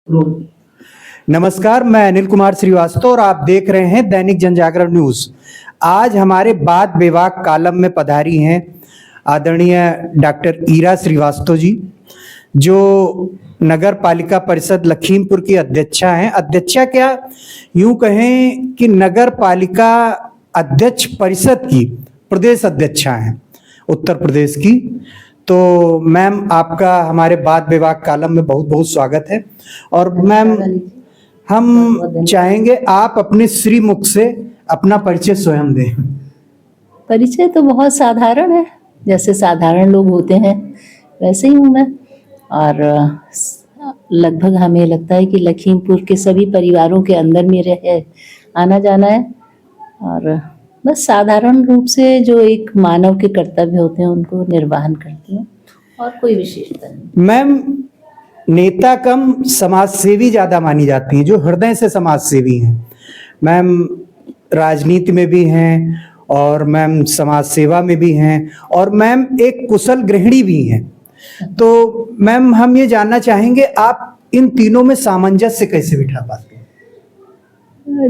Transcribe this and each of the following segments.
नमस्कार, मैं अनिल कुमार श्रीवास्तव और आप देख रहे हैं दैनिक जनजागरण न्यूज। आज हमारे बात विभाग कॉलम में पधारी हैं आदरणीय डॉक्टर ईरा श्रीवास्तव जी, जो नगर पालिका परिषद लखीमपुर की अध्यक्षा हैं। अध्यक्षा क्या, यूं कहें कि नगर पालिका अध्यक्ष परिषद की प्रदेश अध्यक्षा हैं उत्तर प्रदेश की। तो मैम, आपका हमारे बात विभाग कॉलम में बहुत बहुत स्वागत है। और मैम, हम चाहेंगे आप अपने श्रीमुख से अपना परिचय स्वयं दें। परिचय तो बहुत साधारण है, जैसे साधारण लोग होते हैं वैसे ही हूँ मैं। और लगभग हमें लगता है कि लखीमपुर के सभी परिवारों के अंदर मेरे है आना जाना है। और बस साधारण रूप से जो एक मानव के कर्तव्य होते हैं उनको निर्वहन करती हूँ, और कोई विशेषता नहीं। मैम, नेता कम समाज सेवी ज्यादा मानी जाती हैं, जो हृदय से समाज सेवी हैं। मैम राजनीति में भी हैं और मैम समाज सेवा में भी हैं और मैम एक कुशल गृहिणी भी हैं। तो मैम, हम ये जानना चाहेंगे आप इन तीनों में सामंजस्य कैसे बिठा पाते हैं?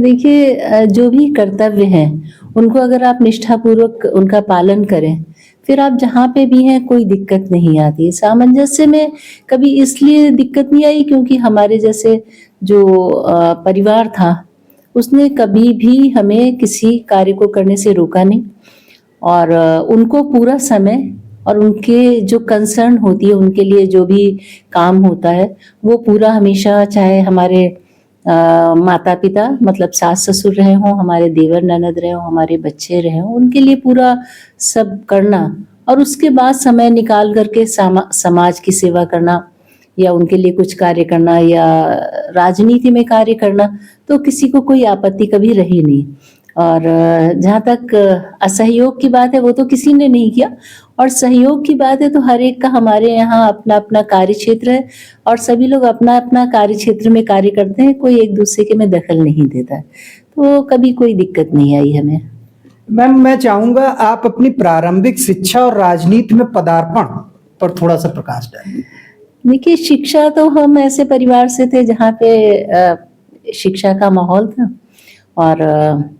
देखिए, जो भी कर्तव्य हैं उनको अगर आप निष्ठापूर्वक उनका पालन करें, फिर आप जहाँ पे भी हैं कोई दिक्कत नहीं आती। सामंजस्य में कभी इसलिए दिक्कत नहीं आई क्योंकि हमारे जैसे जो परिवार था उसने कभी भी हमें किसी कार्य को करने से रोका नहीं। और उनको पूरा समय और उनके जो कंसर्न होती है, उनके लिए जो भी काम होता है वो पूरा हमेशा, चाहे हमारे माता पिता मतलब सास ससुर रहे हों, हमारे देवर ननद रहे हों, हमारे बच्चे रहे हों, उनके लिए पूरा सब करना। और उसके बाद समय निकाल करके समाज की सेवा करना या उनके लिए कुछ कार्य करना या राजनीति में कार्य करना, तो किसी को कोई आपत्ति कभी रही नहीं। और जहाँ तक असहयोग की बात है वो तो किसी ने नहीं किया, और सहयोग की बात है तो हर एक का हमारे यहाँ अपना अपना कार्य क्षेत्र है और सभी लोग अपना अपना कार्य क्षेत्र में कार्य करते हैं, कोई एक दूसरे के में दखल नहीं देता है, तो कभी कोई दिक्कत नहीं आई हमें। मैम, मैं चाहूंगा आप अपनी प्रारंभिक शिक्षा और राजनीति में पदार्पण पर थोड़ा सा प्रकाश डालें। देखिए, शिक्षा तो हम ऐसे परिवार से थे जहाँ पे शिक्षा का माहौल था, और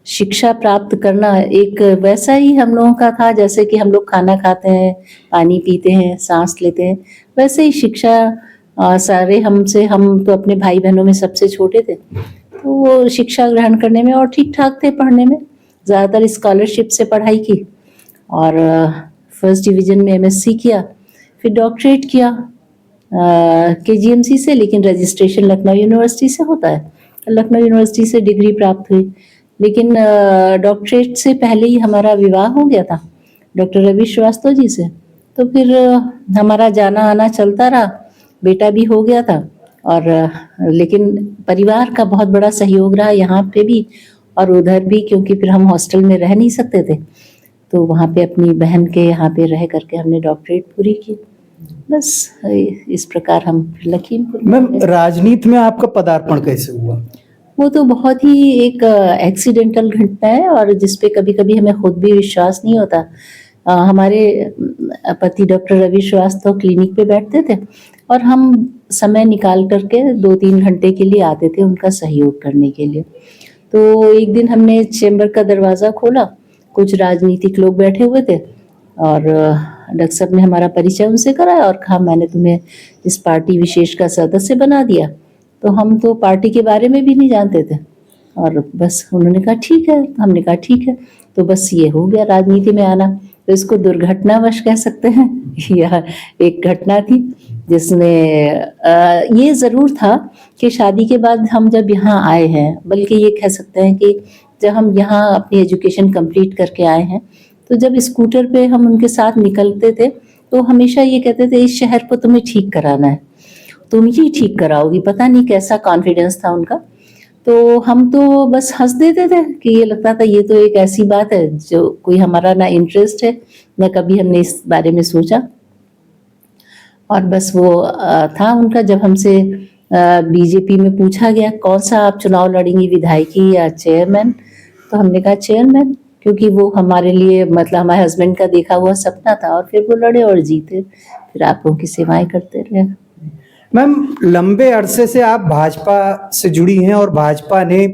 शिक्षा प्राप्त करना एक वैसा ही हम लोगों का था जैसे कि हम लोग खाना खाते हैं, पानी पीते हैं, सांस लेते हैं, वैसे ही शिक्षा सारे हमसे, हम तो अपने भाई बहनों में सबसे छोटे थे, तो वो शिक्षा ग्रहण करने में और ठीक ठाक थे पढ़ने में। ज़्यादातर स्कॉलरशिप से पढ़ाई की और फर्स्ट डिवीज़न में MSc किया, फिर डॉक्टरेट किया KGMC से, लेकिन रजिस्ट्रेशन लखनऊ यूनिवर्सिटी से होता है। लखनऊ यूनिवर्सिटी से डिग्री प्राप्त हुई, लेकिन डॉक्टरेट से पहले ही हमारा विवाह हो गया था डॉक्टर रवि श्रीवास्तव जी से। तो फिर हमारा जाना आना चलता रहा, बेटा भी हो गया था। और लेकिन परिवार का बहुत बड़ा सहयोग रहा यहाँ पे भी और उधर भी, क्योंकि फिर हम हॉस्टल में रह नहीं सकते थे, तो वहाँ पे अपनी बहन के यहाँ पे रह करके हमने डॉक्टरेट पूरी की। बस इस प्रकार हम लखीमपुर। मैम, राजनीति में आपका पदार्पण कैसे हुआ? वो तो बहुत ही एक एक्सीडेंटल घटना है, और जिसपे कभी कभी हमें खुद भी विश्वास नहीं होता। हमारे पति डॉक्टर रवि श्रीवास्तव क्लिनिक पे बैठते थे और हम समय निकाल करके 2-3 घंटे के लिए आते थे उनका सहयोग करने के लिए। तो एक दिन हमने चेम्बर का दरवाज़ा खोला, कुछ राजनीतिक लोग बैठे हुए थे, और डॉक्टर साहब ने हमारा परिचय उनसे कराया और कहा, मैंने तुम्हें इस पार्टी विशेष का सदस्य बना दिया। तो हम तो पार्टी के बारे में भी नहीं जानते थे, और बस उन्होंने कहा ठीक है, हमने कहा ठीक है। तो बस ये हो गया राजनीति में आना। तो इसको दुर्घटनावश कह सकते हैं या एक घटना थी जिसने ये ज़रूर था कि शादी के बाद हम जब यहाँ आए हैं, बल्कि ये कह सकते हैं कि जब हम यहाँ अपनी एजुकेशन कंप्लीट करके आए हैं, तो जब स्कूटर पे हम उनके साथ निकलते थे तो हमेशा ये कहते थे, इस शहर को तुम्हें ठीक कराना है, तुम ही ठीक कराओगी। पता नहीं कैसा कॉन्फिडेंस था उनका। तो हम तो बस हंस देते थे कि ये लगता था ये तो एक ऐसी बात है जो कोई हमारा ना इंटरेस्ट है, ना कभी हमने इस बारे में सोचा। और बस वो था उनका, जब हमसे बीजेपी में पूछा गया कौन सा आप चुनाव लड़ेंगी, विधायकी या चेयरमैन, तो हमने कहा चेयरमैन, क्योंकि वो हमारे लिए मतलब हमारे हस्बैंड का देखा हुआ सपना था। और फिर वो लड़े और जीते, फिर आप लोगों की सेवाएं करते रहे। मैम, लंबे अरसे से आप भाजपा से जुड़ी हैं और भाजपा ने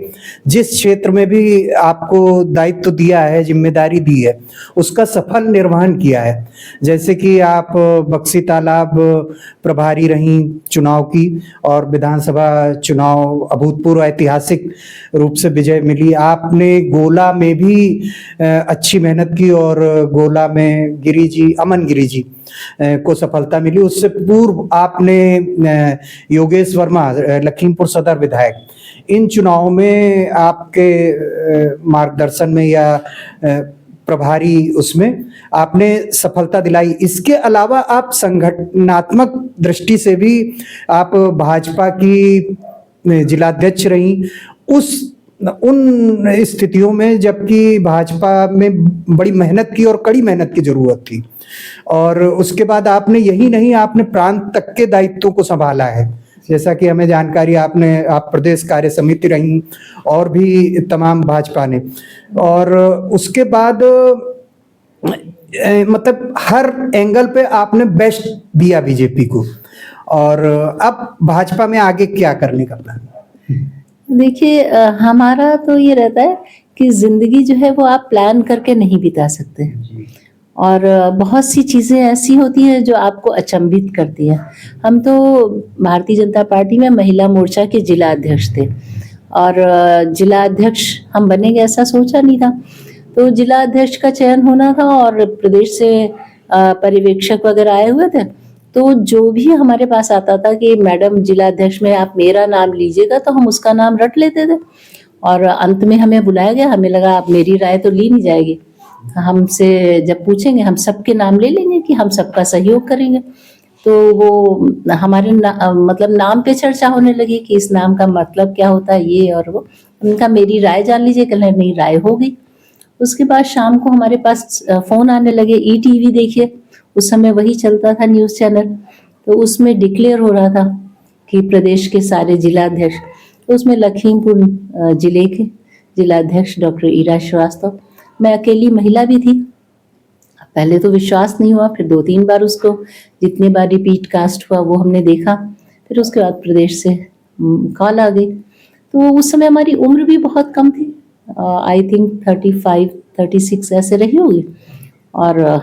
जिस क्षेत्र में भी आपको दायित्व दिया है, जिम्मेदारी दी है, उसका सफल निर्वहन किया है। जैसे कि आप बक्सी तालाब प्रभारी रहीं चुनाव की और विधानसभा चुनाव अभूतपूर्व ऐतिहासिक रूप से विजय मिली। आपने गोला में भी अच्छी मेहनत की और गोला में गिरी जी, अमन गिरी जी को सफलता मिली। उससे पूर्व आपने योगेश वर्मा, लखीमपुर सदर विधायक, इन चुनावों में आपके मार्गदर्शन में या प्रभारी उसमें आपने सफलता दिलाई। इसके अलावा आप संगठनात्मक दृष्टि से भी आप भाजपा की जिलाध्यक्ष रही उन स्थितियों में जबकि भाजपा में बड़ी मेहनत की और कड़ी मेहनत की जरूरत थी। और उसके बाद आपने यही नहीं, आपने प्रांत तक के दायित्वों को संभाला है। जैसा कि हमें जानकारी, आप प्रदेश कार्य समिति रही और भी तमाम भाजपा ने, और उसके बाद मतलब हर एंगल पे आपने बेस्ट दिया बीजेपी को। और अब भाजपा में आगे क्या करने का प्लान? देखिए, हमारा तो ये रहता है कि जिंदगी जो है वो आप प्लान करके नहीं बिता सकते हैं, और बहुत सी चीज़ें ऐसी होती हैं जो आपको अचंभित करती हैं। हम तो भारतीय जनता पार्टी में महिला मोर्चा के जिला अध्यक्ष थे, और जिला अध्यक्ष हम बनेंगे ऐसा सोचा नहीं था। तो जिला अध्यक्ष का चयन होना था और प्रदेश से पर्यवेक्षक वगैरह आए हुए थे। तो जो भी हमारे पास आता था कि मैडम जिला अध्यक्ष में आप मेरा नाम लीजिएगा, तो हम उसका नाम रट लेते थे। और अंत में हमें बुलाया गया, हमें लगा अब मेरी राय तो ली नहीं जाएगी, हमसे जब पूछेंगे हम सबके नाम ले लेंगे कि हम सबका सहयोग करेंगे। तो वो हमारे मतलब नाम पे चर्चा होने लगी कि इस नाम का मतलब क्या होता है, ये और वो। उनका मेरी राय जान लीजिए, कहने नहीं, राय हो गई। उसके बाद शाम को हमारे पास फोन आने लगे। ईटीवी देखिए, उस समय वही चलता था न्यूज़ चैनल, तो उसमें डिक्लेयर हो रहा था कि प्रदेश के सारे जिलाध्यक्ष, तो उसमें लखीमपुर जिले के जिलाध्यक्ष डॉक्टर ईरा श्रीवास्तव, मैं अकेली महिला भी थी। पहले तो विश्वास नहीं हुआ, फिर 2-3 बार उसको जितनी बार रिपीट कास्ट हुआ वो हमने देखा। फिर उसके बाद प्रदेश से कॉल आ गई। तो उस समय हमारी उम्र भी बहुत कम थी, आई थिंक 35-36 ऐसे रही होगी, और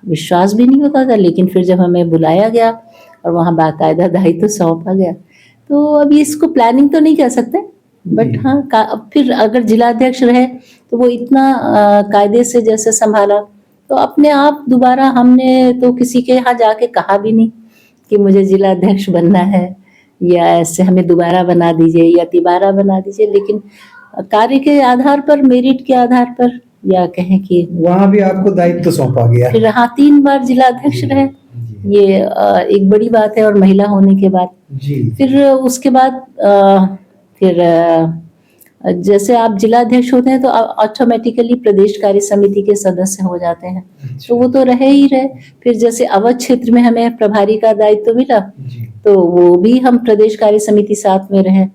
विश्वास भी नहीं होता था। लेकिन फिर जब हमें बुलाया गया और वहाँ बाकायदा दायित्व सौंपा गया, तो अभी इसको प्लानिंग तो नहीं कह सकते, बट हाँ फिर अगर जिलाध्यक्ष रहे तो वो इतना कायदे से जैसे संभाला, तो अपने आप दोबारा हमने तो किसी के यहाँ जाके कहा भी नहीं कि मुझे जिलाध्यक्ष बनना है या ऐसे हमें दोबारा बना दीजिए या तिबारा बना दीजिए। लेकिन कार्य के आधार पर, मेरिट के आधार पर, या कहें कि वहाँ भी आपको दायित्व सौंपा गया। फिर हाँ 3 बार जिलाध्यक्ष रहे, ये एक बड़ी बात है, और महिला होने के बाद। फिर उसके बाद फिर जैसे आप जिलाध्यक्ष होते हैं तो ऑटोमेटिकली प्रदेश कार्य समिति के सदस्य हो जाते हैं। तो वो तो रहे ही रहे। फिर जैसे अवध क्षेत्र में हमें प्रभारी का दायित्व मिला, तो वो भी हम प्रदेश कार्य समिति साथ में रहे।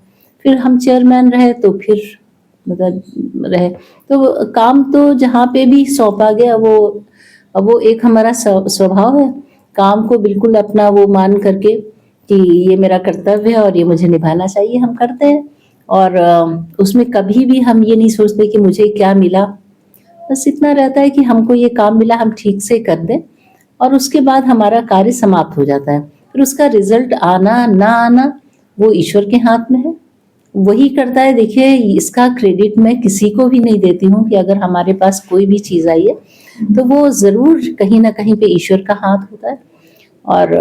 फिर हम चेयरमैन रहे, तो फिर मतलब रहे। तो काम तो जहाँ पे भी सौंपा गया वो एक हमारा स्वभाव है, काम को बिल्कुल अपना वो मान करके कि ये मेरा कर्तव्य है और ये मुझे निभाना चाहिए, हम करते हैं। और उसमें कभी भी हम ये नहीं सोचते कि मुझे क्या मिला, बस इतना रहता है कि हमको ये काम मिला, हम ठीक से कर दें, और उसके बाद हमारा कार्य समाप्त हो जाता है। फिर उसका रिजल्ट आना ना आना वो ईश्वर के हाथ में है, वही करता है। देखिए, इसका क्रेडिट मैं किसी को भी नहीं देती हूँ कि अगर हमारे पास कोई भी चीज़ आई है तो वो ज़रूर कहीं ना कहीं पे ईश्वर का हाथ होता है। और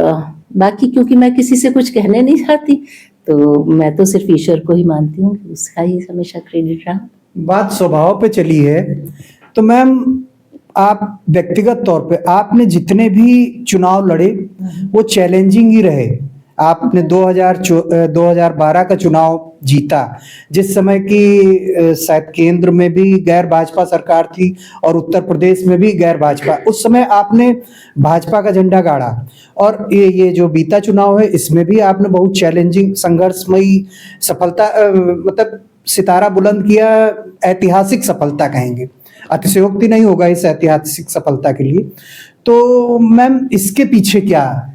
बाकी क्योंकि मैं किसी से कुछ कहने नहीं चाहती, तो मैं तो सिर्फ ईश्वर को ही मानती हूँ कि उसका ही हमेशा क्रेडिट रहा। बात स्वभाव पे चली है, तो मैम आप व्यक्तिगत तौर पे आपने जितने भी चुनाव लड़े वो चैलेंजिंग ही रहे। आपने 2012 का चुनाव जीता, जिस समय की शायद केंद्र में भी गैर भाजपा सरकार थी और उत्तर प्रदेश में भी गैर भाजपा। उस समय आपने भाजपा का झंडा गाड़ा, और ये जो बीता चुनाव है इसमें भी आपने बहुत चैलेंजिंग, संघर्षमयी सफलता मतलब सितारा बुलंद किया। ऐतिहासिक सफलता कहेंगे, अतिशयोक्ति नहीं होगा इस ऐतिहासिक सफलता के लिए। तो मैम इसके पीछे क्या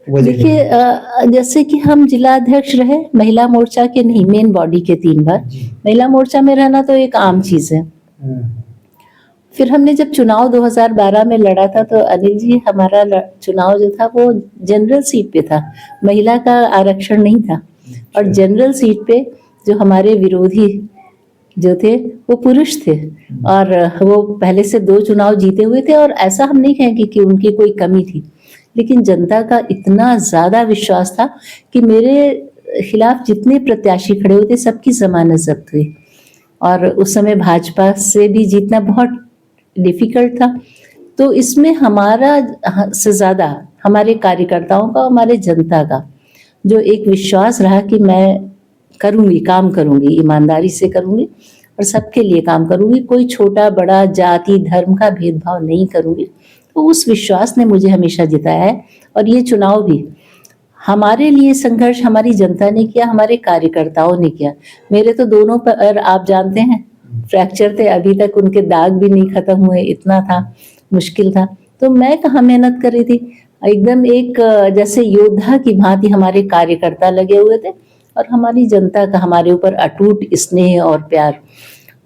वजह देखिए जैसे कि हम जिला अध्यक्ष रहे महिला मोर्चा के, नहीं मेन बॉडी के 3 बार। जी। महिला मोर्चा में रहना तो एक आम चीज है। फिर हमने जब चुनाव 2012 में लड़ा था तो अनिल जी हमारा चुनाव जो था वो जनरल सीट पे था, महिला का आरक्षण नहीं था। और जनरल सीट पे जो हमारे विरोधी जो थे वो पुरुष थे और वो पहले से 2 चुनाव जीते हुए थे। और ऐसा हम नहीं कहेंगे कि उनकी कोई कमी थी, लेकिन जनता का इतना ज्यादा विश्वास था कि मेरे खिलाफ जितने प्रत्याशी खड़े हुए थे सबकी जमानत जब्त हुई। और उस समय भाजपा से भी जीतना बहुत डिफिकल्ट था। तो इसमें हमारा से ज्यादा हमारे कार्यकर्ताओं का, हमारे जनता का जो एक विश्वास रहा कि मैं करूंगी, काम करूंगी, ईमानदारी से करूंगी और सबके लिए काम करूंगी, कोई छोटा बड़ा जाति धर्म का भेदभाव नहीं करूंगी। तो उस विश्वास ने मुझे हमेशा जिताया है। और ये चुनाव भी हमारे लिए संघर्ष हमारी जनता ने किया, हमारे कार्यकर्ताओं ने किया। मेरे तो दोनों पर आप जानते हैं फ्रैक्चर थे, अभी तक उनके दाग भी नहीं खत्म हुए, इतना था, मुश्किल था। तो मैं कहाँ मेहनत कर रही थी, एकदम एक जैसे योद्धा की भांति हमारे कार्यकर्ता लगे हुए थे और हमारी जनता का हमारे ऊपर अटूट स्नेह और प्यार।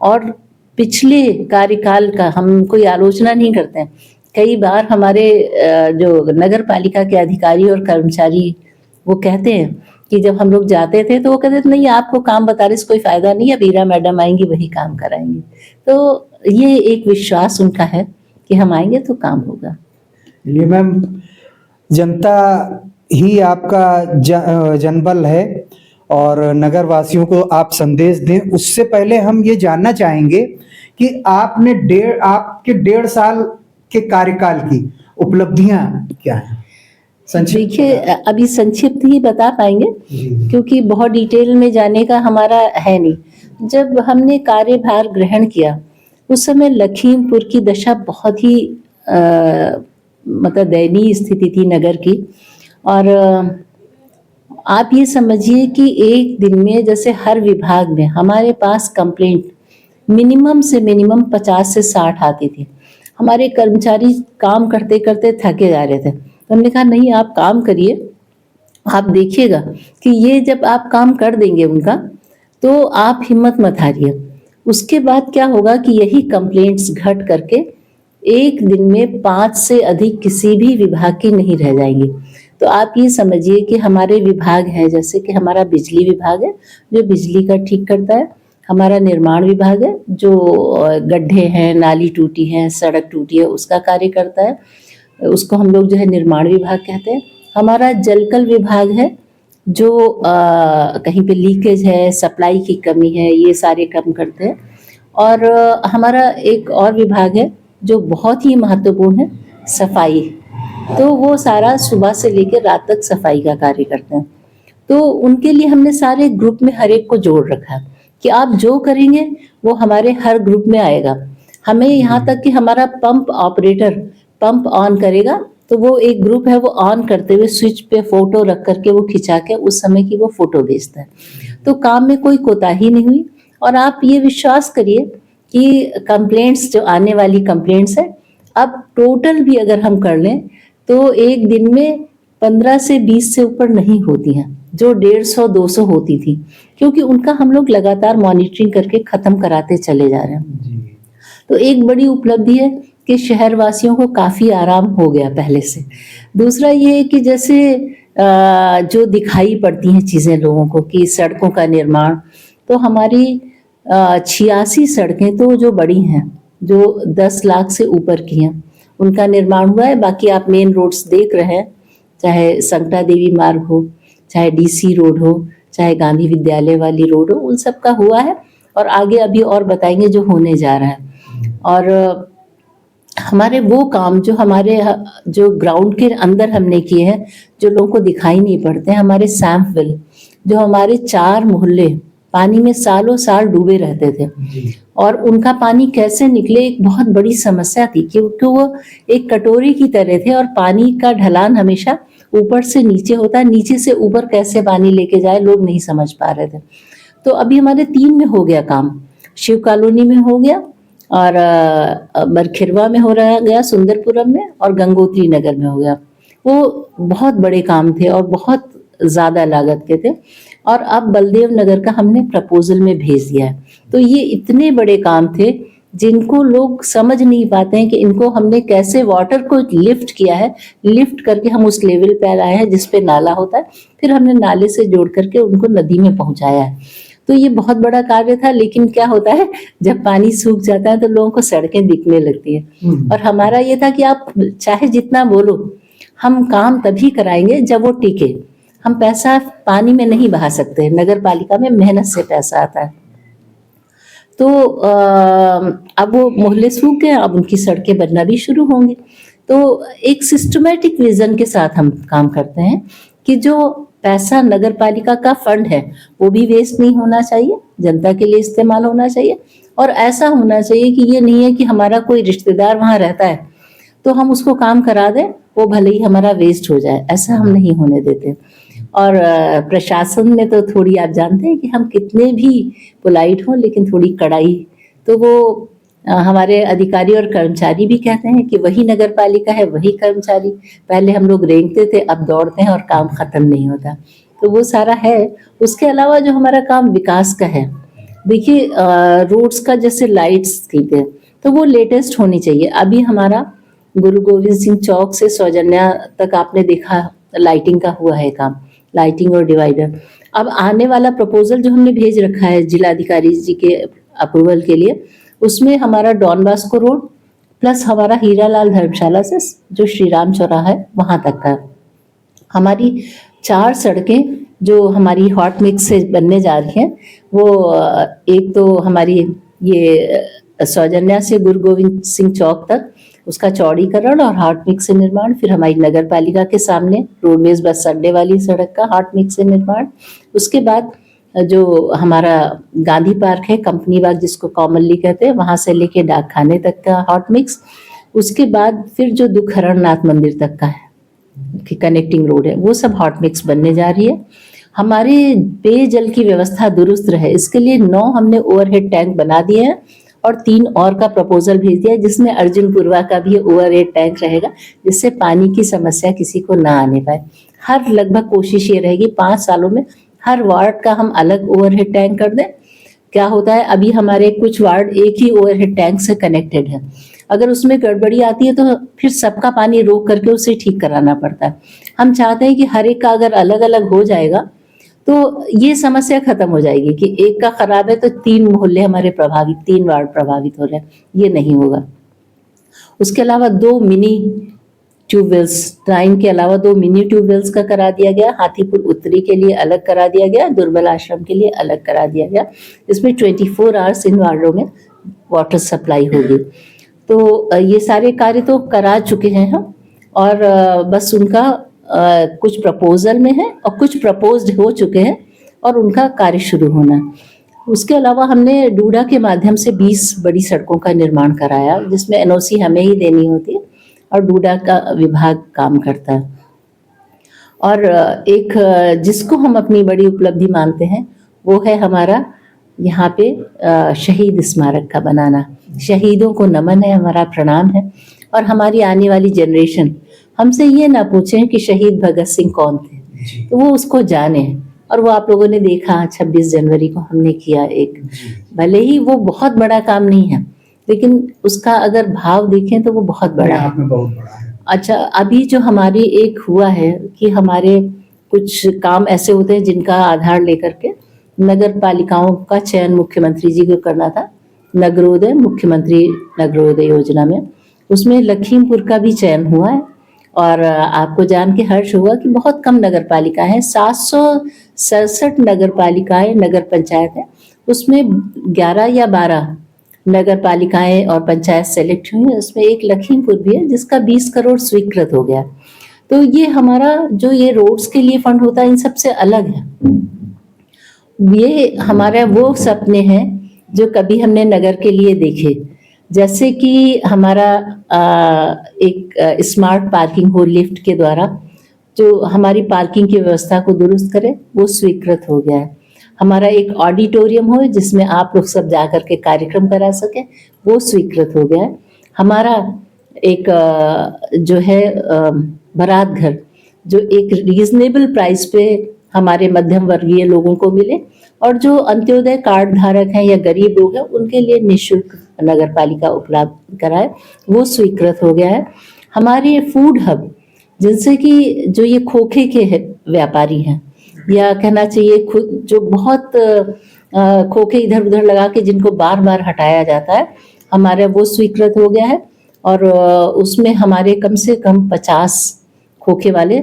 और पिछले कार्यकाल का हम कोई आलोचना नहीं करते हैं। कई बार हमारे जो नगर पालिका के अधिकारी और कर्मचारी वो कहते हैं कि जब हम लोग जाते थे तो वो कहते थे नहीं आपको काम बता रहे कोई फायदा नहीं, अब ईरा मैडम आएंगी वही काम कराएंगी। तो ये एक विश्वास उनका है कि हम आएंगे तो काम होगा। ये मैम जनता ही आपका जनबल है और नगर वासियों को आप संदेश दें। उससे पहले हम ये जानना चाहेंगे कि आपने आपके 1.5 साल के कार्यकाल की उपलब्धियां क्या हैं? देखिए अभी संक्षिप्त ही बता पाएंगे क्योंकि बहुत डिटेल में जाने का हमारा है नहीं। जब हमने कार्यभार ग्रहण किया उस समय लखीमपुर की दशा बहुत ही मतलब दयनीय स्थिति थी नगर की। और आप ये समझिए कि एक दिन में जैसे हर विभाग में हमारे पास कंप्लेंट मिनिमम से मिनिमम 50 से 60 आती थी। हमारे कर्मचारी काम करते करते थके जा रहे थे। तो हमने कहा नहीं आप काम करिए, आप देखिएगा कि ये जब आप काम कर देंगे उनका तो आप हिम्मत मत हारिए। उसके बाद क्या होगा कि यही कंप्लेंट्स घट करके एक दिन में 5 से अधिक किसी भी विभाग की नहीं रह जाएंगी। तो आप ये समझिए कि हमारे विभाग हैं, जैसे कि हमारा बिजली विभाग है जो बिजली का ठीक करता है, हमारा निर्माण विभाग है जो गड्ढे हैं, नाली टूटी है, सड़क टूटी है उसका कार्य करता है, उसको हम लोग जो है निर्माण विभाग कहते हैं। हमारा जलकल विभाग है जो कहीं पे लीकेज है, सप्लाई की कमी है, ये सारे काम करते हैं। और हमारा एक और विभाग है जो बहुत ही महत्वपूर्ण है, सफाई। तो वो सारा सुबह से लेकर रात तक सफाई का कार्य करते हैं। तो उनके लिए हमने सारे ग्रुप में हर एक को जोड़ रखा कि आप जो करेंगे वो हमारे हर ग्रुप में आएगा। हमें यहाँ तक कि हमारा पंप ऑपरेटर पंप ऑन करेगा तो वो एक ग्रुप है, वो ऑन करते हुए स्विच पे फोटो रख करके वो खिंचा के उस समय की वो फोटो भेजता है। तो काम में कोई कोताही नहीं हुई। और आप ये विश्वास करिए कि कंप्लेंट्स जो आने वाली कंप्लेंट्स है अब टोटल भी अगर हम कर लें तो एक दिन में 15 से 20 से ऊपर नहीं होती हैं, जो 150-200 होती थी, क्योंकि उनका हम लोग लगातार मॉनिटरिंग करके खत्म कराते चले जा रहे हैं। तो एक बड़ी उपलब्धि है कि शहर वासियों को काफी आराम हो गया पहले से। दूसरा ये है कि जैसे जो दिखाई पड़ती हैं चीजें लोगों को कि सड़कों का निर्माण, तो हमारी 86 सड़कें तो जो बड़ी हैं जो 10 लाख से ऊपर की हैं उनका निर्माण हुआ है। बाकी आप मेन रोड्स देख रहे हैं, चाहे संकटा देवी मार्ग हो, चाहे डीसी रोड हो, चाहे गांधी विद्यालय वाली रोड हो, उन सब का हुआ है। और आगे अभी और बताएंगे जो होने जा रहा है। और हमारे वो काम जो हमारे जो ग्राउंड के अंदर हमने किए हैं जो लोगों को दिखाई नहीं पड़ते हैं, हमारे सैम्पवेल जो हमारे 4 मोहल्ले पानी में सालों साल डूबे रहते थे और उनका पानी कैसे निकले एक बहुत बड़ी समस्या थी, क्योंकि वो एक कटोरी की तरह थे और पानी का ढलान हमेशा ऊपर से नीचे होता है, नीचे से ऊपर कैसे पानी लेके जाए लोग नहीं समझ पा रहे थे। तो अभी हमारे 3 में हो गया काम, शिव कॉलोनी में हो गया और बरखिरवा में हो रहा गया, सुंदरपुरम में और गंगोत्री नगर में हो गया। वो बहुत बड़े काम थे और बहुत ज़्यादा लागत के थे, और अब बलदेव नगर का हमने प्रपोजल में भेज दिया है। तो ये इतने बड़े काम थे जिनको लोग समझ नहीं पाते हैं कि इनको हमने कैसे वाटर को लिफ्ट किया है, लिफ्ट करके हम उस लेवल पे लाए हैं जिस पे नाला होता है, फिर हमने नाले से जोड़ करके उनको नदी में पहुंचाया है। तो ये बहुत बड़ा कार्य था, लेकिन क्या होता है जब पानी सूख जाता है तो लोगों को सड़कें दिखने लगती है। और हमारा ये था कि आप चाहे जितना बोलो, हम काम तभी कराएंगे जब वो टिके। हम पैसा पानी में नहीं बहा सकते, नगर पालिका में मेहनत से पैसा आता है। तो अब वो मोहल्ले सूख गए, अब उनकी सड़कें बनना भी शुरू होंगी। तो एक सिस्टमैटिक विजन के साथ हम काम करते हैं कि जो पैसा नगर पालिका का फंड है वो भी वेस्ट नहीं होना चाहिए, जनता के लिए इस्तेमाल होना चाहिए। और ऐसा होना चाहिए कि ये नहीं है कि हमारा कोई रिश्तेदार वहाँ रहता है तो हम उसको काम करा दें, वो भले ही हमारा वेस्ट हो जाए, ऐसा हम नहीं होने देते। और प्रशासन में तो थोड़ी, आप जानते हैं कि हम कितने भी पोलाइट हों लेकिन थोड़ी कड़ाई, तो वो हमारे अधिकारी और कर्मचारी भी कहते हैं कि वही नगर पालिका है, वही कर्मचारी। पहले हम लोग रेंगते थे, अब दौड़ते हैं और काम खत्म नहीं होता। तो वो सारा है। उसके अलावा जो हमारा काम विकास का है, देखिए रोड्स का जैसे लाइट्स ठीक है तो वो लेटेस्ट होनी चाहिए। अभी हमारा गुरु गोविंद सिंह चौक से सौजन्या तक आपने देखा लाइटिंग का हुआ है काम, लाइटिंग और डिवाइडर। अब आने वाला प्रपोजल जो हमने भेज रखा है जिलाधिकारी जी के अप्रूवल के लिए, उसमें हमारा डॉन बास्को रोड प्लस हमारा हीरालाल धर्मशाला से जो श्री राम चौराहा है वहां तक का, हमारी 4 सड़कें जो हमारी हॉट मिक्स से बनने जा रही हैं, वो एक तो हमारी ये सौजन्या से गुरु गोविंद सिंह चौक तक उसका चौड़ीकरण और हॉट मिक्स से निर्माण, फिर हमारी नगर पालिका के सामने रोडवेज बस अड्डे वाली सड़क का हॉट मिक्स से निर्माण, उसके बाद जो हमारा गांधी पार्क है, कंपनी बाग जिसको कॉमनली कहते हैं, वहां से लेके डाकखाने तक का हॉट मिक्स, उसके बाद फिर जो दुखहरण नाथ मंदिर तक का है कि कनेक्टिंग रोड है, वो सब हॉट मिक्स बनने जा रही है। हमारे पेयजल की व्यवस्था दुरुस्त रहे इसके लिए 9 हमने ओवरहेड टैंक बना दिए हैं और 3 और का प्रपोजल भेज दिया है, जिसमें अर्जुनपुरवा का भी ओवरहेड टैंक रहेगा, जिससे पानी की समस्या किसी को ना आने पाए। हर लगभग कोशिश ये रहेगी 5 सालों में हर वार्ड का हम अलग ओवरहेड टैंक कर दें। क्या होता है, अभी हमारे कुछ वार्ड एक ही ओवरहेड टैंक से कनेक्टेड है, अगर उसमें गड़बड़ी आती है तो फिर सबका पानी रोक करके उसे ठीक कराना पड़ता है। हम चाहते हैं कि हर एक का अगर अलग अलग हो जाएगा तो ये समस्या खत्म हो जाएगी कि एक का खराब है तो 3 मोहल्ले हमारे प्रभावित, 3 वार्ड प्रभावित हो रहे हैं, ये नहीं होगा। उसके अलावा 2 मिनी ट्यूबवेल्स, 9 के अलावा 2 मिनी ट्यूबवेल्स का करा दिया गया, हाथीपुर उत्तरी के लिए अलग करा दिया गया, दुर्बल आश्रम के लिए अलग करा दिया गया। इसमें 24 आवर्स इन वार्डों में वाटर सप्लाई होगी। तो ये सारे कार्य तो करा चुके हैं हम, और बस उनका कुछ प्रपोजल में है और कुछ प्रपोज्ड हो चुके हैं और उनका कार्य शुरू होना है। उसके अलावा हमने डूडा के माध्यम से 20 बड़ी सड़कों का निर्माण कराया, जिसमें एनओसी हमें ही देनी होती है और डूडा का विभाग काम करता है। और एक जिसको हम अपनी बड़ी उपलब्धि मानते हैं वो है हमारा यहाँ पे शहीद स्मारक का बनाना। शहीदों को नमन है, हमारा प्रणाम है, और हमारी आने वाली जनरेशन हमसे ये ना पूछें कि शहीद भगत सिंह कौन थे, तो वो उसको जाने। और वो आप लोगों ने देखा 26 जनवरी को हमने किया एक, भले ही वो बहुत बड़ा काम नहीं है लेकिन उसका अगर भाव देखें तो वो बहुत बड़ा है। अच्छा, अभी जो हमारी एक हुआ है कि हमारे कुछ काम ऐसे होते हैं जिनका आधार लेकर के नगर पालिकाओं का चयन मुख्यमंत्री जी को करना था, नगरोदय, मुख्यमंत्री नगरोदय योजना में, उसमें लखीमपुर का भी चयन हुआ है। और आपको जान के हर्ष हुआ कि बहुत कम नगर पालिका है, 767 नगर पालिकाएं नगर पंचायत है, उसमें 11 या 12 नगर पालिकाएं और पंचायत सेलेक्ट हुई है, उसमें एक लखीमपुर भी है जिसका 20 करोड़ स्वीकृत हो गया। तो ये हमारा जो ये रोड्स के लिए फंड होता है इन सबसे अलग है। ये हमारा वो सपने हैं जो कभी हमने नगर के लिए देखे, जैसे कि हमारा एक स्मार्ट पार्किंग हो लिफ्ट के द्वारा, जो हमारी पार्किंग की व्यवस्था को दुरुस्त करे, वो स्वीकृत हो गया है। हमारा एक ऑडिटोरियम हो जिसमें आप लोग सब जा कर के कार्यक्रम करा सके, वो स्वीकृत हो गया है। हमारा एक जो है बारात घर जो एक रीजनेबल प्राइस पे हमारे मध्यम वर्गीय लोगों को मिले, और जो अंत्योदय कार्ड धारक हैं या गरीब लोग हैं उनके लिए निःशुल्क नगर पालिका उपलब्ध कराए, वो स्वीकृत हो गया है। हमारे फूड हब, जिनसे कि जो ये खोखे के व्यापारी हैं, या कहना चाहिए खुद जो बहुत खोखे इधर उधर लगा के जिनको बार बार हटाया जाता है, हमारा वो स्वीकृत हो गया है। और उसमें हमारे कम से कम 50 खोखे वाले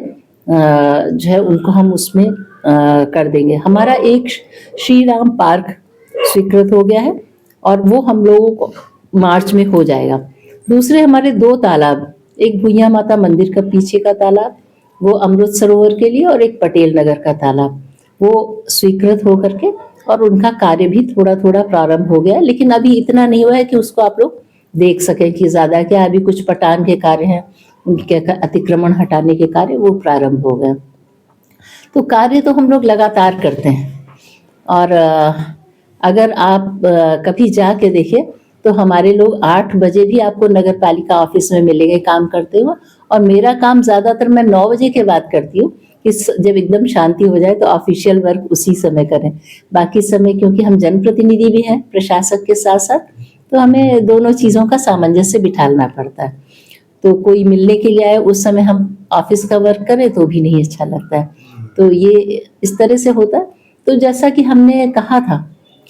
जो है उनको हम उसमें कर देंगे। हमारा एक श्री राम पार्क स्वीकृत हो गया है और वो हम लोगों को मार्च में हो जाएगा। दूसरे हमारे 2 तालाब, एक भुइयां माता मंदिर का पीछे का तालाब, वो अमृत सरोवर के लिए, और एक पटेल नगर का तालाब, वो स्वीकृत हो करके, और उनका कार्य भी थोड़ा थोड़ा प्रारंभ हो गया, लेकिन अभी इतना नहीं हुआ है कि उसको आप लोग देख सकें कि ज्यादा क्या। अभी कुछ पटान के कार्य हैं, उनके अतिक्रमण हटाने के कार्य वो प्रारंभ हो गए। तो कार्य तो हम लोग लगातार करते हैं। और अगर आप कभी जाके देखिए तो हमारे लोग 8 बजे भी आपको नगर पालिका ऑफिस में मिलेंगे काम करते हुए, और मेरा काम ज्यादातर मैं 9 बजे के बाद करती हूँ कि जब एकदम शांति हो जाए तो ऑफिशियल वर्क उसी समय करें। बाकी समय क्योंकि हम जनप्रतिनिधि भी हैं प्रशासक के साथ साथ, तो हमें दोनों चीजों का सामंजस्य बिठाना पड़ता है। तो कोई मिलने के लिए आए उस समय हम ऑफिस का वर्क करें तो भी नहीं अच्छा लगता है। तो ये इस तरह से होता है। तो जैसा कि हमने कहा था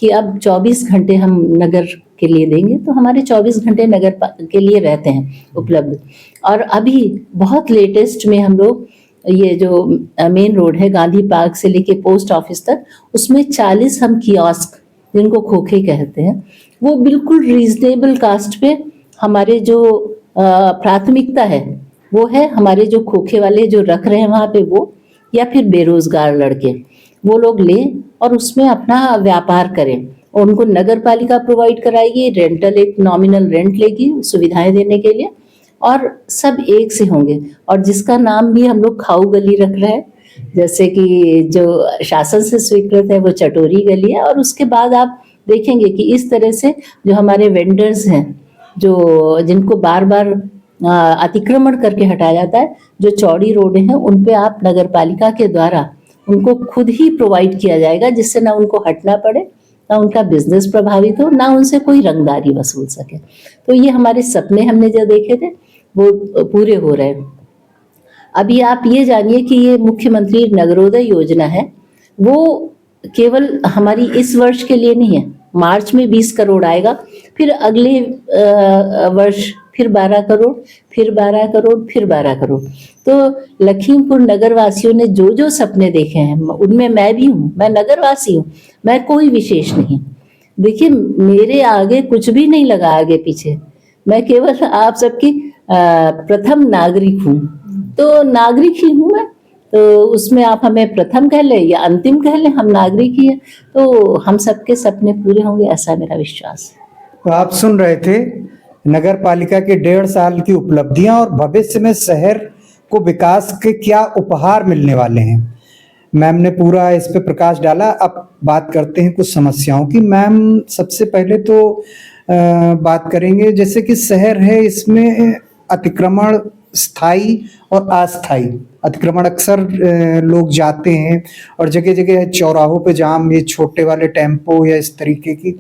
कि अब 24 घंटे हम नगर के लिए देंगे, तो हमारे 24 घंटे नगर के लिए रहते हैं उपलब्ध। और अभी बहुत लेटेस्ट में हम लोग ये जो मेन रोड है गांधी पार्क से लेके पोस्ट ऑफिस तक, उसमें 40 हम कियोस्क, जिनको खोखे कहते हैं, वो बिल्कुल रीजनेबल कास्ट पे हमारे जो प्राथमिकता है वो है हमारे जो खोखे वाले जो रख रहे हैं वहाँ पे वो, या फिर बेरोजगार लड़के, वो लोग लें और उसमें अपना व्यापार करें। और उनको नगर पालिका प्रोवाइड कराएगी, रेंटल एक नॉमिनल रेंट लेगी सुविधाएं देने के लिए, और सब एक से होंगे। और जिसका नाम भी हम लोग खाऊ गली रख रहे हैं, जैसे कि जो शासन से स्वीकृत है वो चटोरी गली है। और उसके बाद आप देखेंगे कि इस तरह से जो हमारे वेंडर्स हैं, जो जिनको बार बार अतिक्रमण करके हटाया जाता है, जो चौड़ी रोडें हैं उन पे आप नगर पालिका के द्वारा उनको खुद ही प्रोवाइड किया जाएगा, जिससे ना उनको हटना पड़े, ना उनका बिजनेस प्रभावित हो, ना उनसे कोई रंगदारी वसूल सके। तो ये हमारे सपने हमने जो देखे थे वो पूरे हो रहे हैं। अभी आप ये जानिए कि ये मुख्यमंत्री नगरोदय योजना है, वो केवल हमारी इस वर्ष के लिए नहीं है। मार्च में 20 करोड़ आएगा, फिर अगले वर्ष फिर 12 करोड़, फिर 12 करोड़, फिर 12 करोड़। तो लखीमपुर नगर वासियों ने जो जो सपने देखे हैं उनमें मैं भी हूँ, मैं नगरवासी हूँ, मैं कोई विशेष नहीं। देखिए मेरे आगे कुछ भी नहीं लगा, आगे पीछे मैं केवल आप सबकी प्रथम नागरिक हूँ। तो नागरिक ही हूँ मैं, तो उसमें आप हमें प्रथम कह लें या अंतिम कह लें, हम नागरिक ही हैं। तो हम सबके सपने पूरे होंगे, ऐसा मेरा विश्वास है। तो आप सुन रहे थे नगर पालिका के 1.5 साल की उपलब्धियां और भविष्य में शहर को विकास के क्या उपहार मिलने वाले हैं। मैम ने पूरा इस पे प्रकाश डाला। अब बात करते हैं कुछ समस्याओं की। मैम सबसे पहले तो बात करेंगे, जैसे कि शहर है इसमें अतिक्रमण स्थायी और अस्थायी अतिक्रमण अक्सर लोग जाते हैं, और जगह जगह चौराहों पे जाम, ये छोटे वाले टेम्पो या इस तरीके की,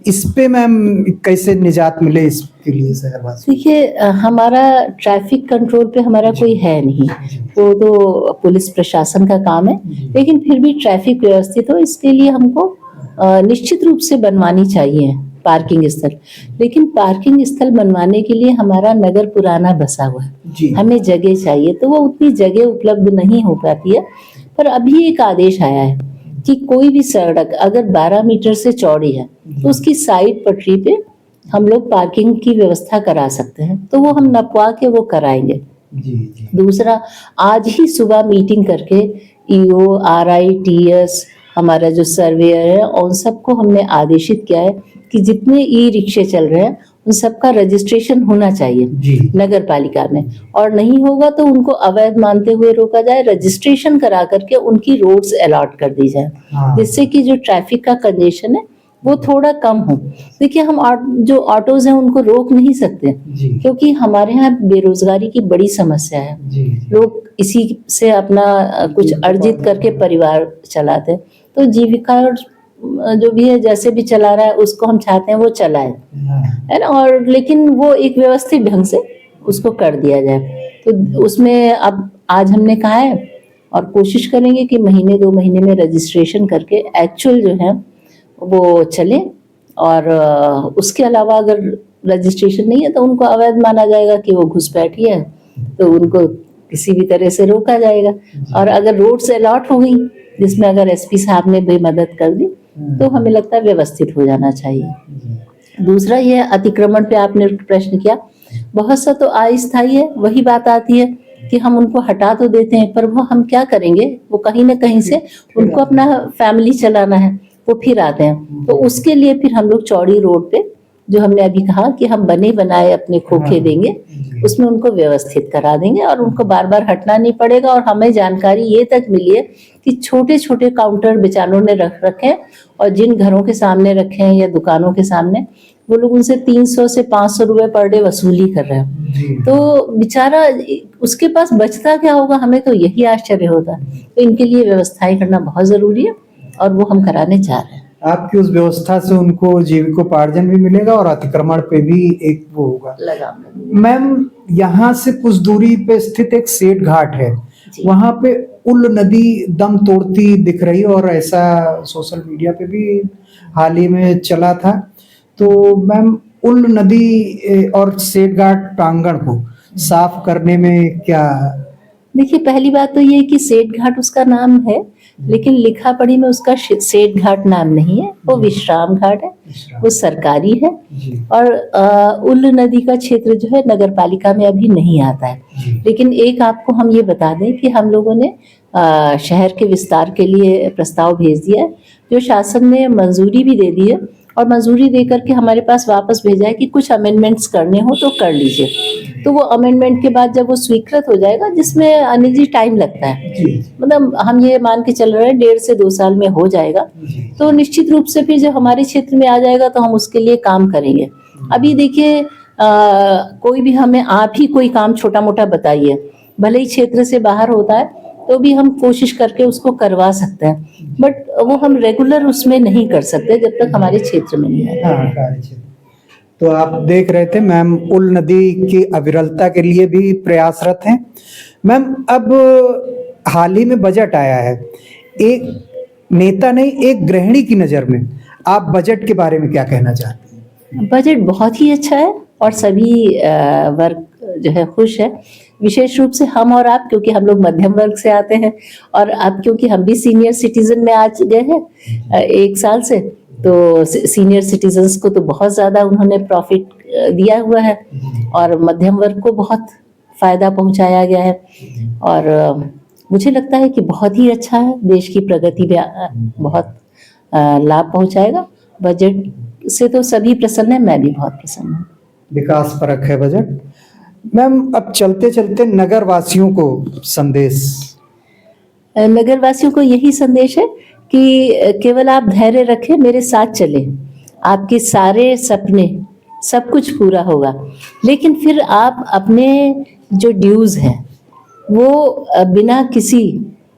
इस पे मैम कैसे निजात मिले इसके लिए शहरवासी? देखिए हमारा ट्रैफिक कंट्रोल पे हमारा कोई है नहीं, वो तो पुलिस प्रशासन का काम है। लेकिन फिर भी ट्रैफिक व्यवस्थित हो इसके लिए हमको निश्चित रूप से बनवानी चाहिए पार्किंग स्थल। लेकिन पार्किंग स्थल बनवाने के लिए हमारा नगर पुराना बसा हुआ है, हमें जगह चाहिए, तो वो उतनी जगह उपलब्ध नहीं हो पाती है। पर अभी एक आदेश आया है कि कोई भी सड़क अगर 12 मीटर से चौड़ी है तो उसकी साइड पटरी पे हम लोग पार्किंग की व्यवस्था करा सकते हैं, तो वो हम नपवा के वो कराएंगे। दूसरा, आज ही सुबह मीटिंग करके ईओ, आरआई, टीएस, हमारा जो सर्वेयर है, उन सबको हमने आदेशित किया है कि जितने ई रिक्शे चल रहे हैं उन सबका रजिस्ट्रेशन होना चाहिए नगर पालिका में, और नहीं होगा तो उनको अवैध मानते हुए रोका जाए, रजिस्ट्रेशन करा करके उनकी रोड्स अलॉट कर दी जाए, जिससे कि जो ट्रैफिक का कंजेशन है वो थोड़ा कम हो। देखिए हम जो ऑटोज हैं उनको रोक नहीं सकते जी क्योंकि हमारे यहाँ बेरोजगारी की बड़ी समस्या है। जी लोग इसी से अपना कुछ अर्जित करके परिवार चलाते हैं। तो जीविका और जो भी है जैसे भी चला रहा है उसको हम चाहते हैं वो चलाए, हाँ, है ना, और लेकिन वो एक व्यवस्थित ढंग से उसको कर दिया जाए। तो उसमें अब आज हमने कहा है और कोशिश करेंगे कि महीने 2 महीने में रजिस्ट्रेशन करके एक्चुअल जो है वो चले। और उसके अलावा अगर रजिस्ट्रेशन नहीं है तो उनको अवैध माना जाएगा कि वो घुसपैठी है, तो उनको किसी भी तरह से रोका जाएगा। और अगर रोड्स अलॉट हो गई जिसमें अगर एसपी साहब ने भी मदद कर दी तो हमें लगता है व्यवस्थित हो जाना चाहिए। दूसरा ये अतिक्रमण पे आपने प्रश्न किया, बहुत सा तो अस्थायी है। वही बात आती है कि हम उनको हटा तो देते हैं पर वो हम क्या करेंगे, वो कहीं ना कहीं से उनको अपना फैमिली चलाना है, वो फिर आते हैं। तो उसके लिए फिर हम लोग चौड़ी रोड पे जो हमने अभी कहा कि हम बने बनाए अपने खोखे देंगे, उसमें उनको व्यवस्थित करा देंगे और उनको बार बार हटना नहीं पड़ेगा। और हमें जानकारी ये तक मिली है कि छोटे छोटे काउंटर बेचारों ने रख रखे हैं और जिन घरों के सामने रखे हैं या दुकानों के सामने वो लोग उनसे 300 से 500 रुपए पर डे वसूली कर रहे हैं। तो बेचारा उसके पास बचता क्या होगा, हमें तो यही आश्चर्य होता है। तो इनके लिए व्यवस्थाएं करना बहुत जरूरी है और वो हम कराने जा रहे हैं। आपकी उस व्यवस्था से उनको जीविकोपार्जन भी मिलेगा और अतिक्रमण पे भी एक वो होगा। मैम, यहाँ से कुछ दूरी पे स्थित एक सेठ घाट है, वहां पे उल नदी दम तोड़ती दिख रही और ऐसा सोशल मीडिया पे भी हाल ही में चला था। तो मैम, उल नदी और सेठ घाट प्रांगण को साफ करने में क्या? देखिए पहली बात तो ये कि सेठ घाट उसका नाम है, लेकिन लिखा पढ़ी में उसका सेठ घाट नाम नहीं है, वो विश्राम घाट है, वो सरकारी है। और उल नदी का क्षेत्र जो है नगर पालिका में अभी नहीं आता है। लेकिन एक आपको हम ये बता दें कि हम लोगों ने शहर के विस्तार के लिए प्रस्ताव भेज दिया है, जो शासन ने मंजूरी भी दे दी है और मंजूरी दे करके हमारे पास वापस भेजा है कि कुछ अमेंडमेंट्स करने हो तो कर लीजिए। तो वो अमेंडमेंट के बाद जब वो स्वीकृत हो जाएगा, जिसमें अनिल जी टाइम लगता है, मतलब हम ये मान के चल रहे हैं 1.5 से 2 साल में हो जाएगा, तो निश्चित रूप से फिर जब हमारे क्षेत्र में आ जाएगा तो हम उसके लिए काम करेंगे। अभी देखिए कोई भी हमें आप ही कोई काम छोटा मोटा बताइए, भले ही क्षेत्र से बाहर होता है तो भी हम कोशिश करके उसको करवा सकते हैं, बट वो हम रेगुलर उसमें नहीं कर सकते जब तक हमारे क्षेत्र में नहीं है। हाँ, कार्य क्षेत्र। तो आप देख रहे थे मैम, उल नदी की अविरलता के लिए भी प्रयासरत हैं। मैम, अब हाल ही में बजट आया है, एक नेता नहीं एक गृहिणी की नज़र में आप बजट के बारे में क्या कहना चाहते हैं? बजट बहुत ही अच्छा है और सभी वर्ग जो है खुश है, विशेष रूप से हम और आप, क्योंकि हम लोग मध्यम वर्ग से आते हैं और अब क्योंकि हम भी सीनियर सिटीजन में आ गए हैं 1 साल से, तो सीनियर सिटीजन्स को तो बहुत ज़्यादा उन्होंने प्रॉफिट दिया हुआ है और मध्यम वर्ग को बहुत फ़ायदा पहुंचाया गया है। और मुझे लगता है कि बहुत ही अच्छा है, देश की प्रगति में बहुत लाभ पहुंचाएगा। बजट से तो सभी प्रसन्न है, मैं भी बहुत प्रसन्न हूँ। विकास परक है बजट। मैम, अब चलते चलते नगर वासियों को संदेश। नगर वासियों को यही संदेश है कि केवल आप धैर्य रखें, मेरे साथ चलें, आपके सारे सपने सब कुछ पूरा होगा। लेकिन फिर आप अपने जो ड्यूज हैं वो बिना किसी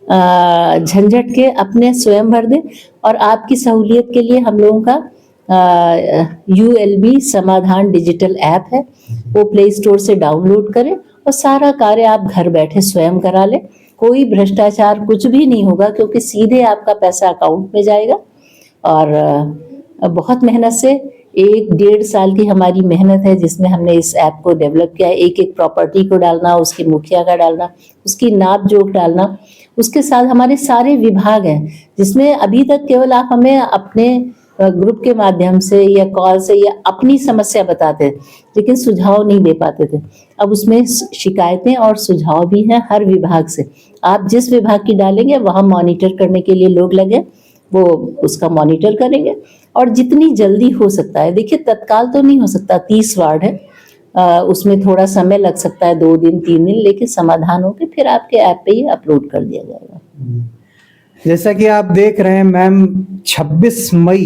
झंझट के अपने स्वयं भर दें। और आपकी सहूलियत के लिए हम लोगों का ULB समाधान डिजिटल ऐप है, वो प्ले स्टोर से डाउनलोड करें और सारा कार्य आप घर बैठे स्वयं करा लें। कोई भ्रष्टाचार कुछ भी नहीं होगा, क्योंकि सीधे आपका पैसा अकाउंट में जाएगा। और बहुत मेहनत से 1-1.5 साल की हमारी मेहनत है जिसमें हमने इस ऐप को डेवलप किया है। एक एक प्रॉपर्टी को डालना, उसके मुखिया का डालना, उसकी नाप जोख डालना, उसके साथ हमारे सारे विभाग हैं जिसमें अभी तक केवल आप हमें अपने ग्रुप के माध्यम से या कॉल से या अपनी समस्या बताते थे, लेकिन सुझाव नहीं दे पाते थे। अब उसमें शिकायतें और सुझाव भी हैं हर विभाग से। आप जिस विभाग की डालेंगे वहाँ मॉनिटर करने के लिए लोग लगे, वो उसका मॉनिटर करेंगे और जितनी जल्दी हो सकता है, देखिए तत्काल तो नहीं हो सकता, 30 वार्ड है, उसमें थोड़ा समय लग सकता है, 2 दिन 3 दिन, लेकिन समाधान होकर फिर आपके ऐप पे ही अपलोड कर दिया जाएगा। जैसा कि आप देख रहे हैं मैम, 26 मई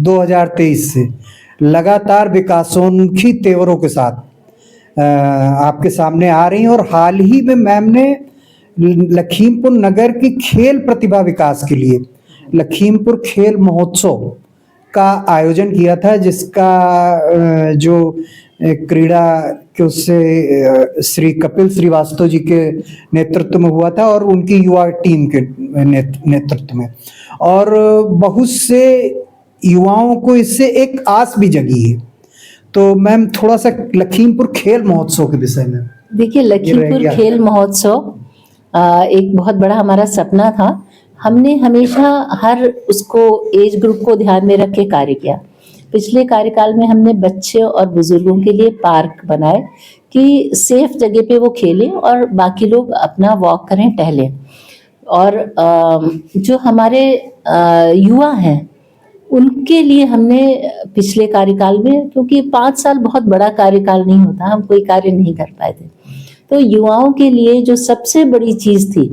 2023 से लगातार विकासोन्मुखी तेवरों के साथ आपके सामने आ रही हैं। और हाल ही में मैम ने लखीमपुर नगर की खेल प्रतिभा विकास के लिए लखीमपुर खेल महोत्सव का आयोजन किया था, जिसका जो क्रीड़ा के उससे श्री कपिल श्रीवास्तव जी के नेतृत्व में हुआ था और उनकी युवा टीम के नेतृत्व में, और बहुत से युवाओं को इससे एक आस भी जगी है। तो मैम थोड़ा सा लखीमपुर खेल महोत्सव के विषय में। देखिए, लखीमपुर खेल महोत्सव एक बहुत बड़ा हमारा सपना था। हमने हमेशा हर उसको एज ग्रुप को ध्यान में रख के कार्य किया। पिछले कार्यकाल में हमने बच्चे और बुजुर्गों के लिए पार्क बनाए कि सेफ जगह पे वो खेलें और बाकी लोग अपना वॉक करें, टहलें। और जो हमारे युवा हैं उनके लिए हमने पिछले कार्यकाल में, क्योंकि 5 साल बहुत बड़ा कार्यकाल नहीं होता, हम कोई कार्य नहीं कर पाए थे, तो युवाओं के लिए जो सबसे बड़ी चीज़ थी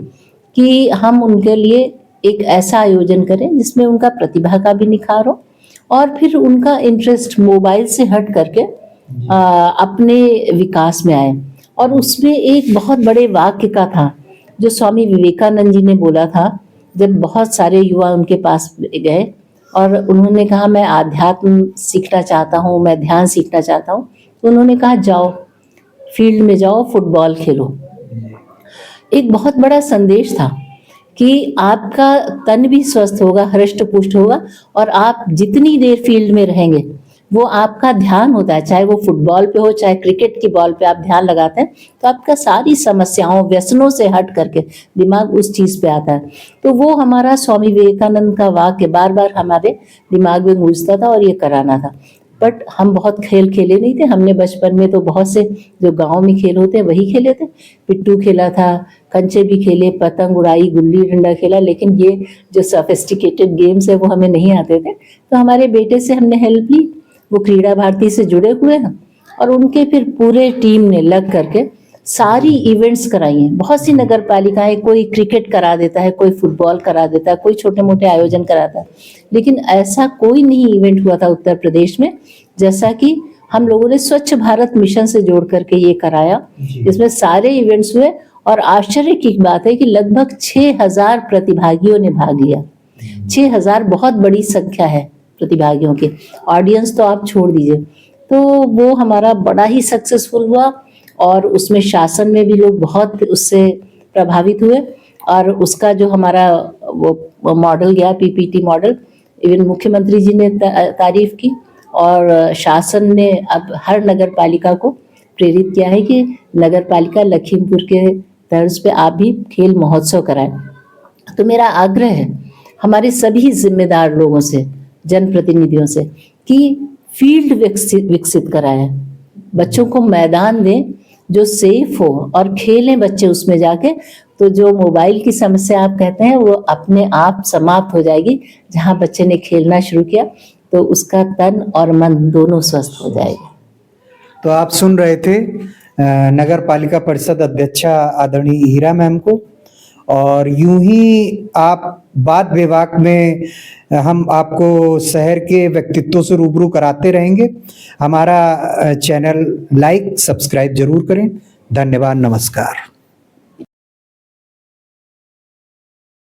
कि हम उनके लिए एक ऐसा आयोजन करें जिसमें उनका प्रतिभा का भी निखार हो और फिर उनका इंटरेस्ट मोबाइल से हट करके अपने विकास में आए। और उसमें एक बहुत बड़े वाक्य का था जो स्वामी विवेकानंद जी ने बोला था, जब बहुत सारे युवा उनके पास गए और उन्होंने कहा मैं आध्यात्म सीखना चाहता हूँ, मैं ध्यान सीखना चाहता हूँ, तो उन्होंने कहा जाओ फील्ड में जाओ, फुटबॉल खेलो। एक बहुत बड़ा संदेश था कि आपका तन भी स्वस्थ होगा, हृष्ट पुष्ट होगा, और आप जितनी देर फील्ड में रहेंगे वो आपका ध्यान होता है, चाहे वो फुटबॉल पे हो चाहे क्रिकेट की बॉल पे आप ध्यान लगाते हैं, तो आपका सारी समस्याओं व्यसनों से हट करके दिमाग उस चीज पे आता है। तो वो हमारा स्वामी विवेकानंद का वाक्य बार बार हमारे दिमाग में गूंजता था और ये कराना था। बट हम बहुत खेल खेले नहीं थे। हमने बचपन में तो बहुत से जो गांव में खेल होते हैं वही खेले थे। पिट्टू खेला था, कंचे भी खेले, पतंग उड़ाई, गुल्ली डंडा खेला, लेकिन ये जो सोफिस्टिकेटेड गेम्स है वो हमें नहीं आते थे। तो हमारे बेटे से हमने हेल्प ली, वो क्रीड़ा भारती से जुड़े हुए हैं और उनके फिर पूरे टीम ने लग करके सारी इवेंट्स कराई हैं। बहुत सी नगर पालिकाएं, कोई क्रिकेट करा देता है, कोई फुटबॉल करा देता है, कोई छोटे मोटे आयोजन कराता है, लेकिन ऐसा कोई नहीं इवेंट हुआ था उत्तर प्रदेश में जैसा कि हम लोगों ने स्वच्छ भारत मिशन से जोड़ करके ये कराया। इसमें सारे इवेंट्स हुए और आश्चर्य की बात है कि लगभग 6000 प्रतिभागियों ने भाग लिया। 6000 बहुत बड़ी संख्या है प्रतिभागियों की। ऑडियंस तो आप छोड़ दीजिए। तो वो हमारा बड़ा ही सक्सेसफुल हुआ और उसमें शासन में भी लोग बहुत उससे प्रभावित हुए और उसका जो हमारा वो मॉडल गया, पीपीटी मॉडल, इवन मुख्यमंत्री जी ने तारीफ की और शासन ने अब हर नगर पालिका को प्रेरित किया है कि नगर पालिका लखीमपुर के तर्ज पे आप भी खेल महोत्सव कराएं। तो मेरा आग्रह है हमारे सभी जिम्मेदार लोगों से, जनप्रतिनिधियों से, कि फील्ड विकसित कराएं, बच्चों को मैदान दें जो सेफ हो और खेलें बच्चे उसमें जाके। तो जो मोबाइल की समस्या आप कहते हैं वो अपने आप समाप्त हो जाएगी। जहाँ बच्चे ने खेलना शुरू किया तो उसका तन और मन दोनों स्वस्थ हो जाएगा। तो आप सुन रहे थे नगर पालिका परिषद अध्यक्षा आदरणीय हीरा मैम को, और यूं ही आप बात विभाग में हम आपको शहर के व्यक्तित्वों से रूबरू कराते रहेंगे। हमारा चैनल लाइक सब्सक्राइब जरूर करें। धन्यवाद, नमस्कार।